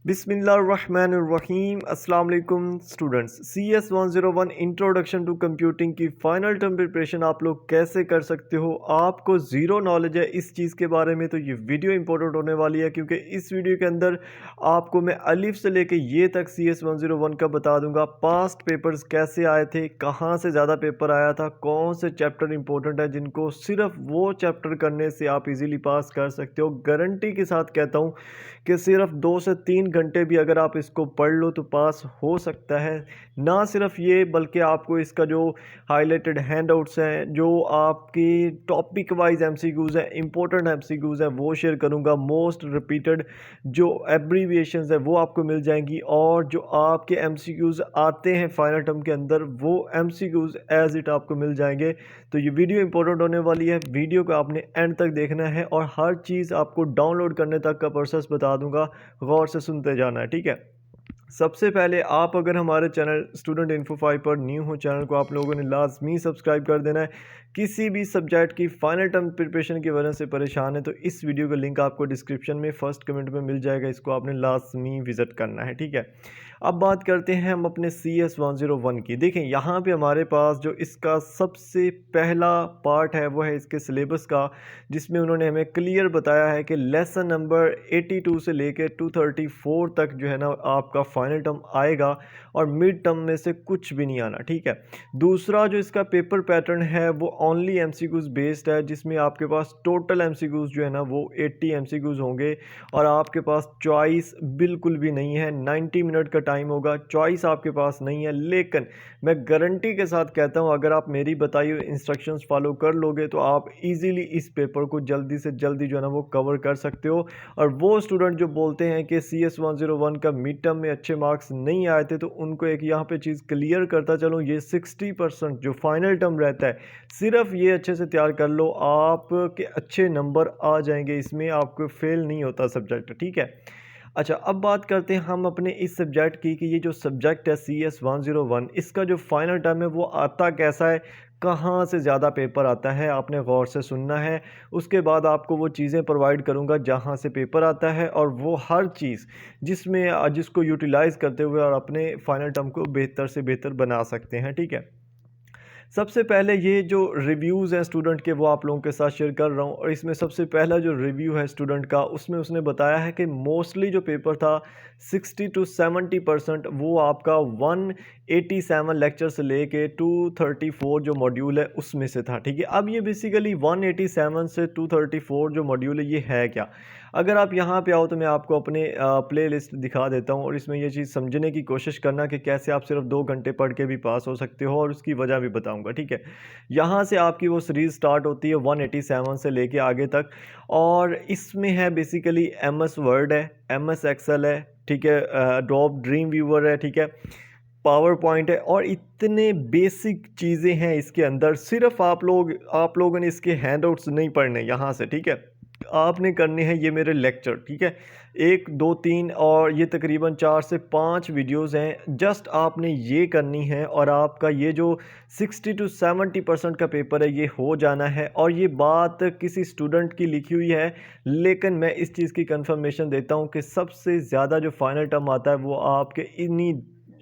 बिस्मिल्लाहिर्रहमानिर्रहीम अस्सलाम वालेकुम students. CS 101 introduction to computing की फ़ाइनल टर्म प्रिपरेशन आप लोग कैसे कर सकते हो। आपको ज़ीरो नॉलेज है इस चीज़ के बारे में, तो ये वीडियो इंपॉर्टेंट होने वाली है, क्योंकि इस वीडियो के अंदर आपको मैं अलिफ से लेके ये तक CS 101 का बता दूंगा। पास्ट पेपर्स कैसे आए थे, कहाँ से ज़्यादा पेपर आया था, कौन से चैप्टर इंपॉर्टेंट है जिनको सिर्फ वो चैप्टर करने से आप इजीली पास कर सकते हो। गारंटी के साथ कहता हूँ कि सिर्फ 2 से 3 घंटे भी अगर आप इसको पढ़ लो तो पास हो सकता है। ना सिर्फ ये, बल्कि आपको इसका जो हाईलाइटेड हैंडआउट्स हैं, जो आपकी टॉपिक वाइज एमसीक्यूज़ हैं, इंपॉर्टेंट एमसीक्यूज़ हैं, वो शेयर करूँगा। मोस्ट रिपीटेड जो एब्रीविएशंस है वो आपको मिल जाएंगी, और जो आपके एमसीक्यूज़ आते हैं फाइनल टर्म के अंदर वो एमसीक्यूज़ एज इट आपको मिल जाएंगे। तो ये वीडियो इंपॉर्टेंट होने वाली है, वीडियो को आपने एंड तक देखना है और हर चीज़ आपको डाउनलोड करने तक का प्रोसेस बता दूंगा, गौर से सुनते जाना है, ठीक है। सबसे पहले आप अगर हमारे चैनल स्टूडेंट इन्फो 5 पर न्यू हो, चैनल को आप लोगों ने लाजमी सब्सक्राइब कर देना है। किसी भी सब्जेक्ट की फाइनल टर्म प्रिपरेशन की वजह से परेशान है तो इस वीडियो का लिंक आपको डिस्क्रिप्शन में फर्स्ट कमेंट में मिल जाएगा, इसको आपने लाजमी विज़िट करना है, ठीक है। अब बात करते हैं हम अपने CS 101 की। देखें यहाँ पे हमारे पास जो इसका सबसे पहला पार्ट है वो है इसके सिलेबस का, जिसमें उन्होंने हमें क्लियर बताया है कि लेसन नंबर 82 से लेकर 234 तक जो है ना आपका फाइनल टर्म आएगा, और मिड टर्म में से कुछ भी नहीं आना, ठीक है। दूसरा जो इसका पेपर पैटर्न है वो ओनली एमसीक्यूज बेस्ड है, जिसमें आपके पास टोटल एमसीक्यूज जो है ना वो 80 एमसीक्यूज होंगे, और आपके पास चॉइस बिल्कुल भी नहीं है। 90 मिनट का टाइम होगा, चॉइस आपके पास नहीं है। लेकिन मैं गारंटी के साथ कहता हूं, अगर आप मेरी बताई हुई इंस्ट्रक्शंस फॉलो कर लोगे तो आप इजीली इस पेपर को जल्दी से जल्दी जो है ना वो कवर कर सकते हो। और वो स्टूडेंट जो बोलते हैं कि CS 101 का मिड टर्म में अच्छे मार्क्स नहीं आए थे, तो उनको एक यहाँ पे चीज़ क्लियर करता चलो, ये 60% जो फाइनल टर्म रहता है, सिर्फ ये अच्छे से तैयार कर लो, आपके अच्छे नंबर आ जाएंगे, इसमें आपको फेल नहीं होता सब्जेक्ट, ठीक है। अच्छा, अब बात करते हैं हम अपने इस सब्जेक्ट की कि ये जो सब्जेक्ट है CS 101, इसका जो फाइनल टर्म है वो आता कैसा है, कहाँ से ज़्यादा पेपर आता है, आपने गौर से सुनना है। उसके बाद आपको वो चीज़ें प्रोवाइड करूँगा जहाँ से पेपर आता है, और वो हर चीज़ जिसको यूटिलाइज़ करते हुए और अपने फाइनल टर्म को बेहतर से बेहतर बना सकते हैं, ठीक है। सबसे पहले ये जो रिव्यूज़ हैं स्टूडेंट के वो आप लोगों के साथ शेयर कर रहा हूँ, और इसमें सबसे पहला जो रिव्यू है स्टूडेंट का, उसमें उसने बताया है कि मोस्टली जो पेपर था 60 to 70% वो आपका 187 लेक्चर से लेके 234 जो मॉड्यूल है उसमें से था, ठीक है। अब ये बेसिकली 187 से 234 जो मॉड्यूल है ये है क्या। अगर आप यहाँ पे आओ तो मैं आपको अपने प्ले लिस्ट दिखा देता हूँ, और इसमें ये चीज़ समझने की कोशिश करना कि कैसे आप सिर्फ 2 घंटे पढ़ के भी पास हो सकते हो, और उसकी वजह भी बताऊँगा, ठीक है। यहाँ से आपकी वो सीरीज़ स्टार्ट होती है 187 से लेके आगे तक, और इसमें है बेसिकली MS वर्ड है, MS एक्सेल है, ठीक है, एडोब ड्रीम व्यूअर है, ठीक है, पावर पॉइंट है, और इतने बेसिक चीज़ें हैं इसके अंदर। सिर्फ आप लोगों ने इसके हैंडआउट्स नहीं पढ़ने यहाँ से, ठीक है। आपने करने हैं ये मेरे लेक्चर, ठीक है, 1 2 3, और ये तकरीबन 4 से 5 वीडियोस हैं, जस्ट आपने ये करनी है, और आपका ये जो 60 to 70% का पेपर है ये हो जाना है। और ये बात किसी स्टूडेंट की लिखी हुई है, लेकिन मैं इस चीज़ की कंफर्मेशन देता हूँ कि सबसे ज़्यादा जो फाइनल टर्म आता है वो आपके इन्हीं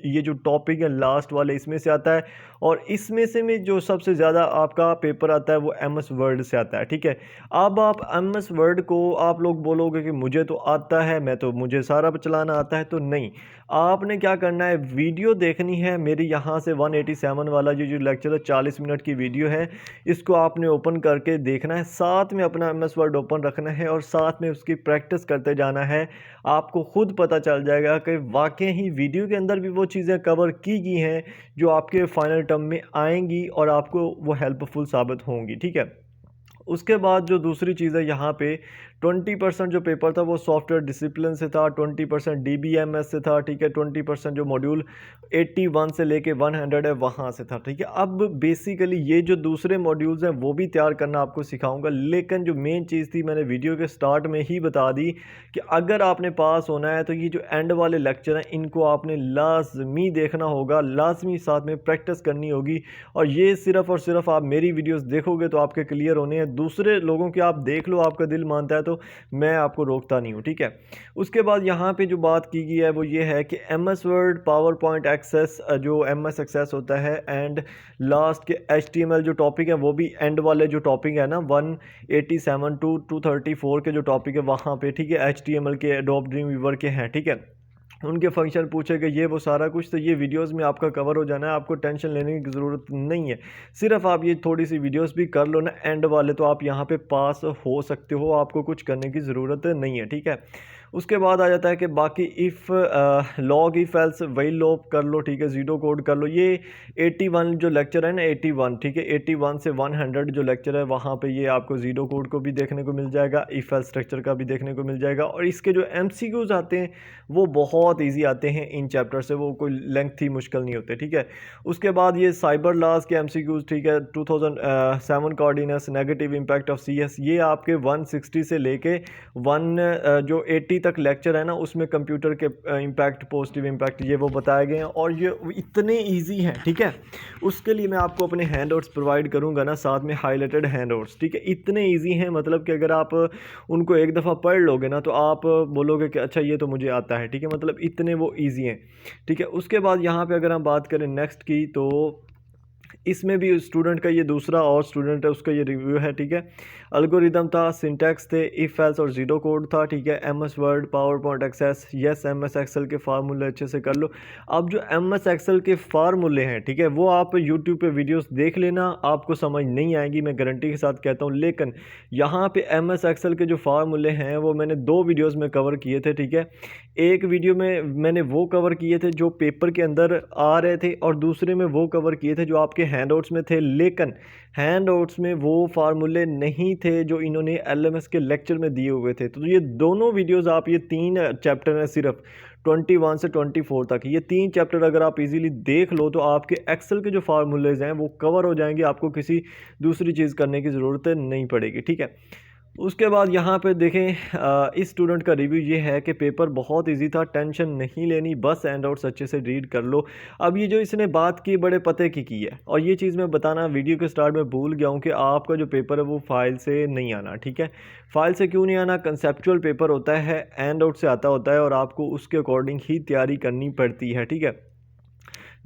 ये जो टॉपिक है लास्ट वाले इसमें से आता है, और इसमें से में जो सबसे ज़्यादा आपका पेपर आता है वो MS वर्ड से आता है, ठीक है। अब आप MS वर्ड को आप लोग बोलोगे कि मुझे तो आता है, मुझे सारा चलाना आता है, तो नहीं। आपने क्या करना है, वीडियो देखनी है मेरी यहाँ से 187 वाला ये जो लेक्चर है 40 मिनट की वीडियो है, इसको आपने ओपन करके देखना है, साथ में अपना MS वर्ड ओपन रखना है, और साथ में उसकी प्रैक्टिस करते जाना है। आपको खुद पता चल जाएगा कि वाकई ही वीडियो के अंदर भी वो चीज़ें कवर की गई हैं जो आपके फाइनल टर्म में आएंगी, और आपको वो हेल्पफुल साबित होंगी, ठीक है। उसके बाद जो दूसरी चीज़ है यहाँ पे 20% जो पेपर था वो सॉफ्टवेयर डिसिप्लिन से था, 20% DBMS से था, ठीक है, 20% जो मॉड्यूल 81 से लेके 100 है वहाँ से था, ठीक है। अब बेसिकली ये जो दूसरे मॉड्यूल्स हैं वो भी तैयार करना आपको सिखाऊंगा, लेकिन जो मेन चीज़ थी मैंने वीडियो के स्टार्ट में ही बता दी कि अगर आपने पास होना है तो ये जो एंड वाले लेक्चर हैं इनको आपने लाजमी देखना होगा, लाजमी साथ में प्रैक्टिस करनी होगी। और ये सिर्फ और सिर्फ आप मेरी वीडियोस देखोगे तो आपके क्लियर होने हैं, दूसरे लोगों के आप देख लो, आपका दिल मानता है तो तो मैं आपको रोकता नहीं हूँ, ठीक है। उसके बाद यहाँ पे जो बात की गई है वो ये है कि MS Word, PowerPoint Access, जो MS एक्सेस होता है, एंड लास्ट के HTML जो टॉपिक है वो भी एंड वाले जो टॉपिक है ना 187 टू 234 के जो टॉपिक है वहाँ पे, ठीक है, HTML के, एडोब ड्रीम वीवर के हैं, ठीक है, उनके फंक्शन पूछे गए, ये वो सारा कुछ तो ये वीडियोस में आपका कवर हो जाना है, आपको टेंशन लेने की ज़रूरत नहीं है। सिर्फ आप ये थोड़ी सी वीडियोस भी कर लो ना एंड वाले, तो आप यहाँ पे पास हो सकते हो, आपको कुछ करने की ज़रूरत नहीं है, ठीक है। उसके बाद आ जाता है कि बाकी इफ़ लॉग इफ़ एल्स वही लॉप कर लो, ठीक है, ज़ीरो कोड कर लो। ये 81 जो लेक्चर है ना 81, ठीक है, 81 से 100 जो लेक्चर है वहाँ पे ये आपको ज़ीरो कोड को भी देखने को मिल जाएगा, इफ़ एल्स स्ट्रक्चर का भी देखने को मिल जाएगा, और इसके जो MCQs आते हैं वो बहुत ईजी आते हैं इन चैप्टर से, वो कोई लेंथी मुश्किल नहीं होते, ठीक है। उसके बाद ये साइबर लॉज के MCQs, ठीक है, 2007 coordinates, negative impact of CS, ये आपके 160 से लेके 80 तक लेक्चर है ना उसमें कंप्यूटर के इम्पैक्ट, पॉजिटिव इम्पैक्ट ये वो बताए गए हैं, और ये इतने ईजी हैं, ठीक है। उसके लिए मैं आपको अपने हैंडआउट्स प्रोवाइड करूंगा ना, साथ में हाईलाइटेड हैंडआउट्स, ठीक है, इतने ईजी हैं, मतलब कि अगर आप उनको एक दफ़ा पढ़ लोगे ना तो आप बोलोगे कि अच्छा ये तो मुझे आता है, ठीक है, मतलब इतने वो ईजी हैं, ठीक है। उसके बाद यहाँ पे अगर हम बात करें नेक्स्ट की, तो इसमें भी स्टूडेंट का ये दूसरा और स्टूडेंट है उसका ये रिव्यू है, ठीक है। एल्गोरिदम था, सिंटैक्स थे, इफ एल्स और ज़ीरो कोड था, ठीक है। MS Word, PowerPoint Access, yes MS Excel के फार्मूले अच्छे से कर लो। अब जो MS एक्सेल के फार्मूले हैं, ठीक है, वो आप यूट्यूब पे वीडियोस देख लेना, आपको समझ नहीं आएगी, मैं गारंटी के साथ कहता हूँ। लेकिन यहाँ पे MS एक्सेल के जो फार्मूले हैं वो मैंने 2 वीडियोज़ में कवर किए थे, ठीक है। एक वीडियो में मैंने वो कवर किए थे जो पेपर के अंदर आ रहे थे, और दूसरे में वो कवर किए थे जो आपके हैंडआउट्स में थे, लेकिन हैंडआउट्स में वो फार्मूले नहीं थे जो इन्होंने LMS के लेक्चर में दिए हुए थे। तो ये दोनों वीडियोस आप, ये 3 चैप्टर हैं सिर्फ 21 से 24 तक, ये 3 चैप्टर अगर आप इजीली देख लो तो आपके एक्सेल के जो फार्मूलेज हैं वो कवर हो जाएंगे, आपको किसी दूसरी चीज़ करने की ज़रूरत नहीं पड़ेगी, ठीक है। उसके बाद यहाँ पे देखें, इस स्टूडेंट का रिव्यू ये है कि पेपर बहुत इजी था, टेंशन नहीं लेनी, बस हैंडआउट्स अच्छे से रीड कर लो। अब ये जो इसने बात की बड़े पते की है, और ये चीज़ मैं बताना वीडियो के स्टार्ट में भूल गया हूँ कि आपका जो पेपर है वो फाइल से नहीं आना, ठीक है। फाइल से क्यों नहीं आना, कंसेप्चुअल पेपर होता है, हैंडआउट से आता होता है, और आपको उसके अकॉर्डिंग ही तैयारी करनी पड़ती है, ठीक है।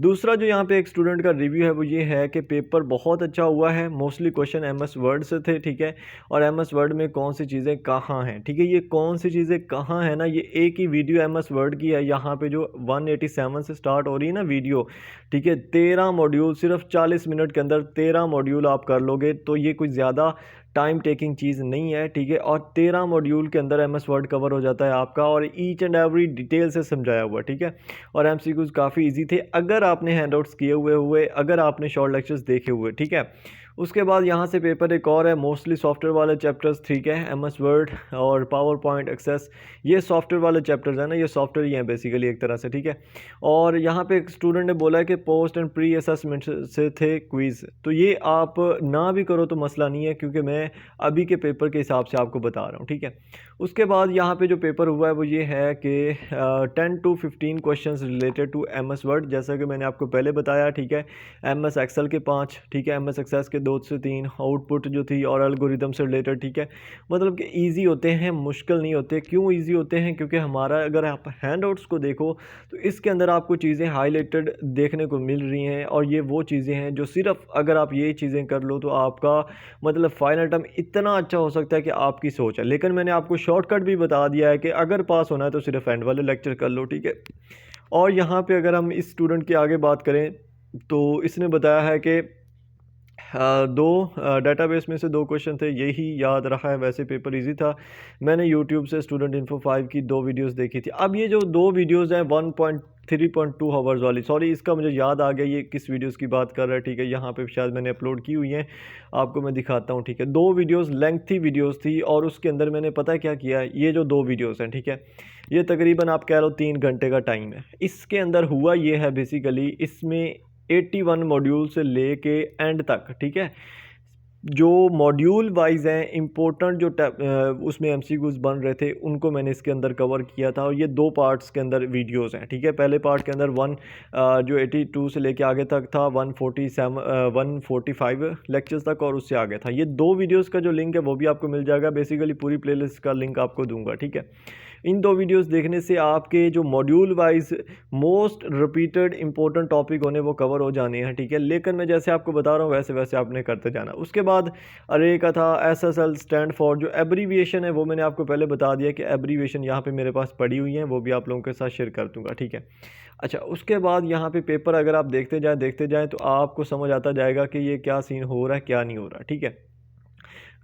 दूसरा जो यहाँ पे एक स्टूडेंट का रिव्यू है वो ये है कि पेपर बहुत अच्छा हुआ है, मोस्टली क्वेश्चन MS वर्ड से थे, ठीक है, और MS वर्ड में कौन सी चीज़ें कहाँ हैं, ठीक है। ये कौन सी चीज़ें कहाँ हैं ना, ये एक ही वीडियो MS वर्ड की है, यहाँ पे जो 187 से स्टार्ट हो रही है ना वीडियो, ठीक है, 13 मॉड्यूल, सिर्फ 40 मिनट के अंदर 13 मॉड्यूल आप कर लोगे, तो ये कोई ज़्यादा टाइम टेकिंग चीज़ नहीं है, ठीक है। और 13 मॉड्यूल के अंदर MS वर्ड कवर हो जाता है आपका, और ईच एंड एवरी डिटेल से समझाया हुआ, ठीक है। और MCQs काफ़ी इजी थे अगर आपने हैंडआउट्स किए हुए, अगर आपने शॉर्ट लेक्चर्स देखे हुए, ठीक है। उसके बाद यहाँ से पेपर एक और है, मोस्टली सॉफ्टवेयर वाले चैप्टर्स, ठीक है, MS वर्ड और पावर पॉइंट एक्सेस, ये सॉफ्टवेयर वाले चैप्टर्स हैं ना, ये सॉफ्टवेयर ही हैं बेसिकली एक तरह से, ठीक है। और यहाँ पे एक स्टूडेंट ने बोला है कि पोस्ट एंड प्री असेसमेंट से थे क्विज़, तो ये आप ना भी करो तो मसला नहीं है, क्योंकि मैं अभी के पेपर के हिसाब से आपको बता रहा हूँ, ठीक है। उसके बाद यहाँ पे जो पेपर हुआ है वो ये है कि 10 to 15 questions related to MS Word, जैसा कि मैंने आपको पहले बताया, ठीक है। MS एक्सेल के 5, ठीक है, MS एक्सेस के 2 से 3, आउटपुट जो थी और एल्गोरिदम से रिलेटेड, ठीक है। मतलब कि ईजी होते हैं, मुश्किल नहीं होते। क्यों ईजी होते हैं, क्योंकि हमारा अगर आप हैंडआउट्स को देखो तो इसके अंदर आपको चीज़ें हाईलाइटेड देखने को मिल रही हैं, और ये वो चीज़ें हैं जो सिर्फ अगर आप ये चीज़ें कर लो तो आपका मतलब फाइनल टर्म इतना अच्छा हो सकता है कि आपकी सोच है। लेकिन मैंने आपको शॉर्टकट भी बता दिया है कि अगर पास होना है तो सिर्फ एंड वाले लेक्चर कर लो, ठीक है। और यहाँ पे अगर हम इस स्टूडेंट के आगे बात करें तो इसने बताया है कि दो डेटाबेस में से 2 क्वेश्चन थे, यही याद रखा है, वैसे पेपर इजी था। मैंने यूट्यूब से स्टूडेंट इन्फो 5 की 2 वीडियोस देखी थी। अब ये जो 2 वीडियोस हैं 3.2 आवर्स वाली, सॉरी इसका मुझे याद आ गया ये किस वीडियोस की बात कर रहा है, ठीक है। यहाँ पे शायद मैंने अपलोड की हुई हैं, आपको मैं दिखाता हूँ, ठीक है। 2 वीडियोस लेंथी वीडियोस थी, और उसके अंदर मैंने पता है क्या किया है, ये जो 2 वीडियोस हैं, ठीक है, ये तकरीबन आप कह लो 3 घंटे का टाइम है। इसके अंदर हुआ ये है बेसिकली, इसमें 81 मॉड्यूल से लेके एंड तक, ठीक है, जो मॉड्यूल वाइज हैं इम्पोर्टेंट जो उसमें एमसीक्यूज बन रहे थे उनको मैंने इसके अंदर कवर किया था, और ये 2 पार्ट्स के अंदर वीडियोस हैं, ठीक है। पहले पार्ट के अंदर जो 82 से लेके आगे तक था 145 लेक्चर्स तक, और उससे आगे था। ये 2 वीडियोस का जो लिंक है वो भी आपको मिल जाएगा, बेसिकली पूरी प्लेलिस्ट का लिंक आपको दूंगा, ठीक है। इन 2 वीडियोस देखने से आपके जो module wise most repeated important topic होने वो कवर हो जाने हैं, ठीक है। लेकिन मैं जैसे आपको बता रहा हूँ वैसे वैसे आपने करते जाना। उसके बाद अरे का था SSL स्टैंड फॉर, जो एब्रीविएशन है वो मैंने आपको पहले बता दिया कि एब्रीविएशन यहाँ पे मेरे पास पड़ी हुई हैं, वो भी आप लोगों के साथ शेयर कर दूँगा, ठीक है। अच्छा, उसके बाद यहाँ पे पेपर अगर आप देखते जाएँ तो आपको समझ आता जाएगा कि ये क्या सीन हो रहा है क्या नहीं हो रहा, ठीक है।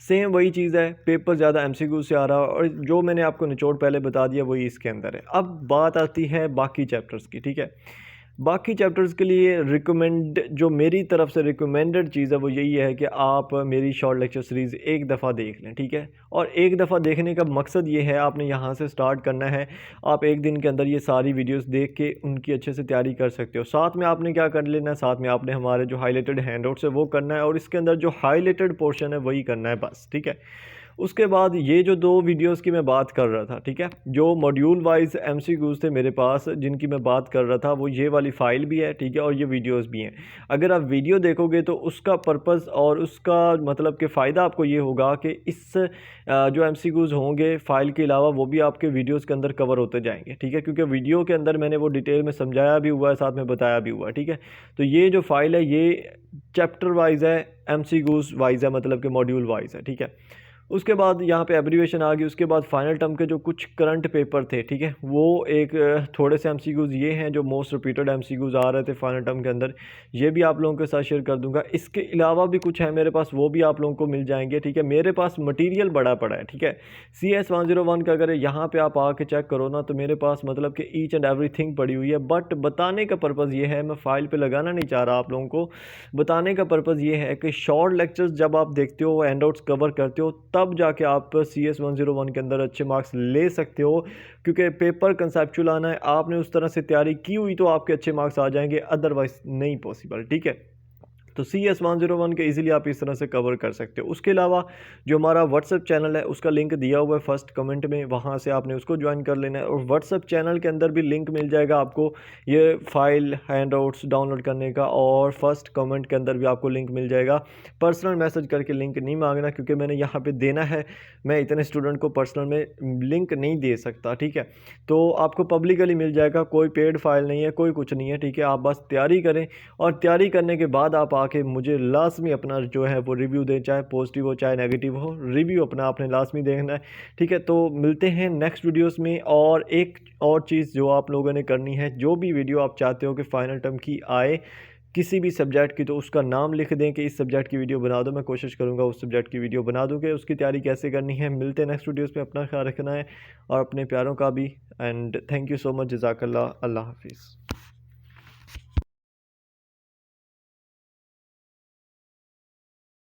सेम वही चीज़ है, पेपर ज़्यादा एमसीक्यू से आ रहा है, और जो मैंने आपको निचोड़ पहले बता दिया वही इसके अंदर है। अब बात आती है बाकी चैप्टर्स की, ठीक है। बाकी चैप्टर्स के लिए जो मेरी तरफ से रिकमेंडेड चीज़ है वो यही है कि आप मेरी शॉर्ट लेक्चर सीरीज़ एक दफ़ा देख लें, ठीक है। और एक दफ़ा देखने का मकसद ये है, आपने यहाँ से स्टार्ट करना है। आप एक दिन के अंदर ये सारी वीडियोस देख के उनकी अच्छे से तैयारी कर सकते हो। साथ में आपने क्या कर लेना है, साथ में आपने हमारे जो हाईलाइटेड हैंडआउट्स है वो करना है, और इसके अंदर जो हाईलाइटेड पोर्शन है वही करना है बस, ठीक है। उसके बाद ये जो 2 वीडियोस की मैं बात कर रहा था, ठीक है, जो मॉड्यूल वाइज एमसीक्यूज थे मेरे पास जिनकी मैं बात कर रहा था, वो ये वाली फ़ाइल भी है, ठीक है, और ये वीडियोस भी हैं। अगर आप वीडियो देखोगे तो उसका पर्पस और उसका मतलब कि फ़ायदा आपको ये होगा कि इस जो एमसीक्यूज होंगे फ़ाइल के अलावा वो भी आपके वीडियोस के अंदर कवर होते जाएंगे, ठीक है, क्योंकि वीडियो के अंदर मैंने वो डिटेल में समझाया भी हुआ है, साथ में बताया भी हुआ है, ठीक है। तो ये जो फ़ाइल है ये चैप्टर वाइज है, एमसीक्यूज वाइज है, मतलब कि मॉड्यूल वाइज है, ठीक है। उसके बाद यहाँ पे एब्रीवेशन आ गई। उसके बाद फाइनल टर्म के जो कुछ करंट पेपर थे, ठीक है, वो एक थोड़े से एमसीक्यूज़ ये हैं जो मोस्ट रिपीटेड एमसीक्यूज़ आ रहे थे फाइनल टर्म के अंदर, ये भी आप लोगों के साथ शेयर कर दूंगा। इसके अलावा भी कुछ है मेरे पास, वो भी आप लोगों को मिल जाएंगे, ठीक है। मेरे पास मटीरियल बड़ा पड़ा है, ठीक है। CS 101 का अगर यहाँ पे आप आके चेक करो ना तो मेरे पास मतलब कि ईच एंड एवरीथिंग पड़ी हुई है। बट बताने का पर्पज़ ये है, मैं फ़ाइल पे लगाना नहीं चाह रहा आप लोगों को, बताने का पर्पज़ ये है कि शॉर्ट लेक्चर्स जब आप देखते हो, हैंडआउट्स कवर करते हो, तब जाके आप CS 101 के अंदर अच्छे मार्क्स ले सकते हो, क्योंकि पेपर कंसेप्चुअल आना है। आपने उस तरह से तैयारी की हुई तो आपके अच्छे मार्क्स आ जाएंगे, अदरवाइज नहीं पॉसिबल, ठीक है। तो CS 101 के इजीली आप इस तरह से कवर कर सकते हो। उसके अलावा जो हमारा व्हाट्सएप चैनल है उसका लिंक दिया हुआ है फर्स्ट कमेंट में, वहाँ से आपने उसको ज्वाइन कर लेना है, और व्हाट्सएप चैनल के अंदर भी लिंक मिल जाएगा आपको ये फाइल हैंडआउट्स डाउनलोड करने का, और फर्स्ट कमेंट के अंदर भी आपको लिंक मिल जाएगा। पर्सनल मैसेज करके लिंक नहीं मांगना, क्योंकि मैंने यहाँ पर देना है, मैं इतने स्टूडेंट को पर्सनल में लिंक नहीं दे सकता, ठीक है। तो आपको पब्लिकली मिल जाएगा, कोई पेड फाइल नहीं है, कोई कुछ नहीं है, ठीक है। आप बस तैयारी करें, और तैयारी करने के बाद आप आके मुझे लाजमी अपना जो है वो रिव्यू दें, चाहे पॉजिटिव हो चाहे नेगेटिव हो, रिव्यू अपना आपने लाजमी देखना है, ठीक है। तो मिलते हैं नेक्स्ट वीडियोस में। और एक और चीज़ जो आप लोगों ने करनी है, जो भी वीडियो आप चाहते हो कि फाइनल टर्म की आए किसी भी सब्जेक्ट की, तो उसका नाम लिख दें कि इस सब्जेक्ट की वीडियो बना दो, मैं कोशिश करूँगा उस सब्जेक्ट की वीडियो बना दूँ कि उसकी तैयारी कैसे करनी है। मिलते हैं नेक्स्ट वीडियोज़ में, अपना ख्याल रखना है और अपने प्यारों का भी। And thank you so much, जज़ाकल्लाह, अल्लाह हाफिज़।